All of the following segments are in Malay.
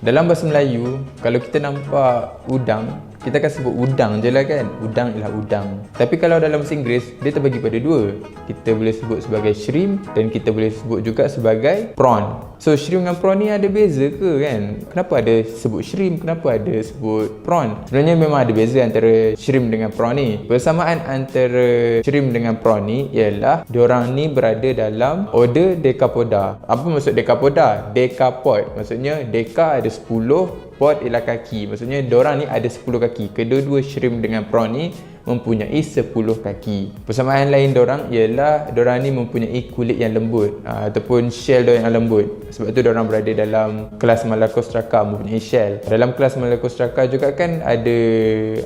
Dalam bahasa Melayu, kalau kita nampak udang, kita akan sebut udang je lah kan. Udang ialah udang. Tapi kalau dalam bahasa Inggeris, dia terbagi pada dua. Kita boleh sebut sebagai shrimp dan kita boleh sebut juga sebagai prawn. So shrimp dengan prawn ni ada beza ke kan? Kenapa ada sebut shrimp? Kenapa ada sebut prawn? Sebenarnya memang ada beza antara shrimp dengan prawn ni. Persamaan antara shrimp dengan prawn ni ialah diorang ni berada dalam order Decapoda. Apa maksud Decapoda? Decapod. Maksudnya deca ada 10, pod ialah kaki. Maksudnya diorang ni ada 10 kaki. Kedua-dua shrimp dengan prawn ni mempunyai 10 kaki. Persamaan lain diorang ialah diorang ni mempunyai kulit yang lembut ataupun shell diorang yang lembut. Sebab tu diorang berada dalam kelas Malacostraca mempunyai shell. Dalam kelas Malacostraca juga kan ada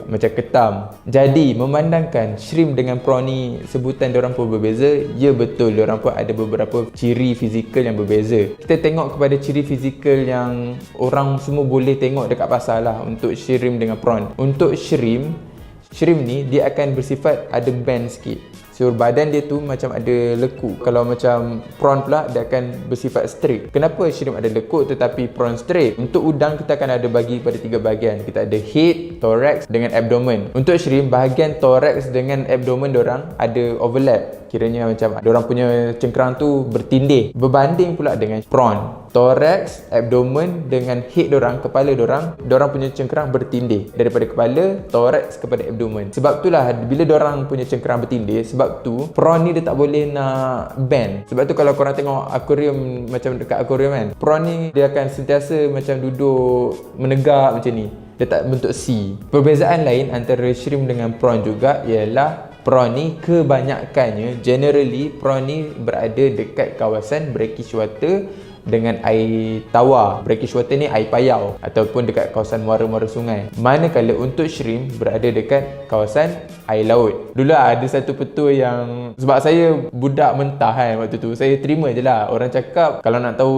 macam ketam. Jadi memandangkan shrimp dengan prawn ni sebutan diorang pun berbeza. Ya betul, diorang pun ada beberapa ciri fizikal yang berbeza. Kita tengok kepada ciri fizikal yang orang semua boleh tengok dekat pasar lah untuk shrimp dengan prawn. Untuk shrimp ni dia akan bersifat ada bend sikit. So badan dia tu macam ada lekuk. Kalau macam prawn pula dia akan bersifat straight. Kenapa shrimp ada lekuk tetapi prawn straight? Untuk udang kita akan ada bagi pada 3 bahagian. Kita ada head, thorax dengan abdomen. Untuk shrimp bahagian thorax dengan abdomen diorang ada overlap. Kiranya macam diorang punya cengkerang tu bertindih. Berbanding pula dengan prawn, thorax, abdomen dengan head diorang, kepala diorang punya cengkerang bertindih daripada kepala, thorax kepada abdomen. Sebab itulah bila diorang punya cengkerang bertindih, sebab tu prawn ni dia tak boleh nak bend. Sebab tu kalau korang tengok akuarium, macam dekat akuarium kan, prawn ni dia akan sentiasa macam duduk menegak macam ni. Dia tak bentuk C. Perbezaan lain antara shrimp dengan prawn juga ialah prawn ni kebanyakannya, generally prawn ni berada dekat kawasan brachywater dengan air tawar. Brachywater ni air payau ataupun dekat kawasan muara-muara sungai. Manakala untuk shrimp berada dekat kawasan air laut. Dulu ada satu petua yang, sebab saya budak mentah kan waktu tu, saya terima je lah. Orang cakap kalau nak tahu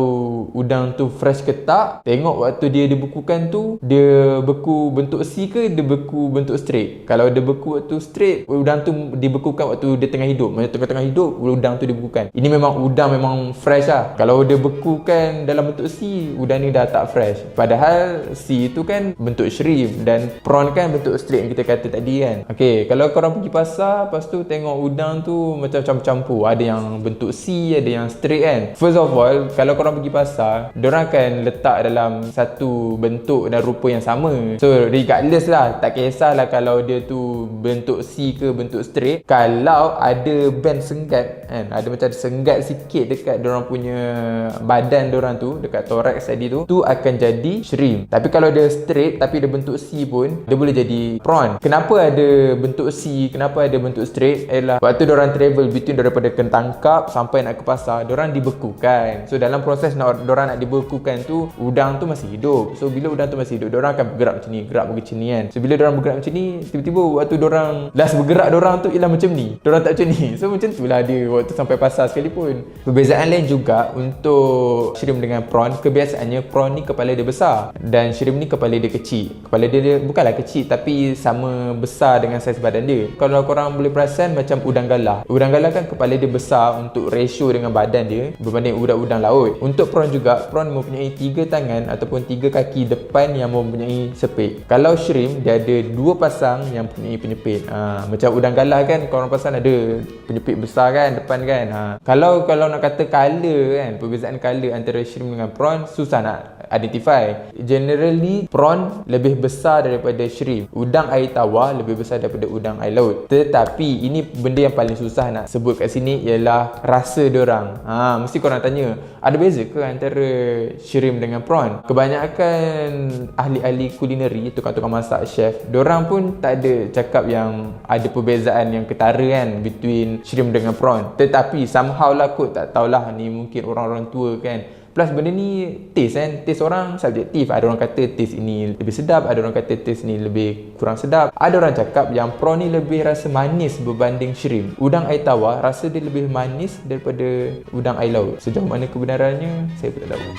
udang tu fresh ke tak, tengok waktu dia dibekukan tu, dia beku bentuk C ke dia beku bentuk straight. Kalau dia beku waktu straight, udang tu dibekukan waktu dia tengah hidup. Maksudnya tengah-tengah hidup udang tu dibekukan. Ini memang udang memang fresh lah. Kalau dia beku kan dalam bentuk C, udang ni dah tak fresh. Padahal C tu kan bentuk shrimp dan prawn kan bentuk straight yang kita kata tadi kan. Okay, kalau korang pergi pasar, lepas tu tengok udang tu macam campur-campur. Ada yang bentuk C, ada yang straight kan. First of all, kalau korang pergi pasar, diorang akan letak dalam satu bentuk dan rupa yang sama. So regardless lah, tak kisahlah kalau dia tu bentuk C ke bentuk straight. Kalau ada bend senggat kan, ada macam senggat sikit dekat diorang punya badan diorang tu, dekat thorax tadi tu akan jadi shrimp. Tapi kalau dia straight tapi dia bentuk C pun, dia boleh jadi prawn. Kenapa ada bentuk C, kenapa ada bentuk straight? Ialah waktu diorang travel between daripada ketangkap sampai nak ke pasar, diorang dibekukan. So dalam proses diorang nak dibekukan tu, udang tu masih hidup. So bila udang tu masih hidup, diorang akan bergerak macam ni, gerak macam ni kan. So bila diorang bergerak macam ni, tiba-tiba waktu diorang last bergerak, diorang tu ialah macam ni, diorang tak macam ni. So macam tu lah dia waktu sampai pasar sekalipun. Perbezaan lain juga untuk shrimp dengan prawn, kebiasaannya prawn ni kepala dia besar dan shrimp ni kepala dia kecil. Kepala dia bukanlah kecil tapi sama besar dengan saiz badan dia. Kalau korang boleh perasan macam udang galah. Udang galah kan kepala dia besar untuk ratio dengan badan dia berbanding udang-udang laut. Untuk prawn juga, prawn mempunyai 3 tangan ataupun 3 kaki depan yang mempunyai sepit. Kalau shrimp dia ada 2 pasang yang mempunyai penyepit. Macam udang galah kan korang perasan ada penyepit besar kan depan kan. Kalau nak kata color kan, perbezaan color antara shrimp dengan prawn susah nak identify. Generally prawn lebih besar daripada shrimp. Udang air tawar lebih besar daripada udang air laut. Tetapi ini benda yang paling susah nak sebut kat sini ialah rasa diorang. Mesti korang tanya, ada beza ke antara shrimp dengan prawn? Kebanyakan ahli-ahli kulineri, tukang-tukang masak, chef, diorang pun tak ada cakap yang ada perbezaan yang ketara kan between shrimp dengan prawn. Tetapi somehow lah kot, tak tahulah ni mungkin orang-orang tua kan. Plus benda ni taste kan, taste orang subjektif. Ada orang kata taste ini lebih sedap, ada orang kata taste ni lebih kurang sedap. Ada orang cakap yang prawn ni lebih rasa manis berbanding shrimp. Udang air tawar rasa dia lebih manis daripada udang air laut. Sejauh mana kebenarannya saya pun tak tahu.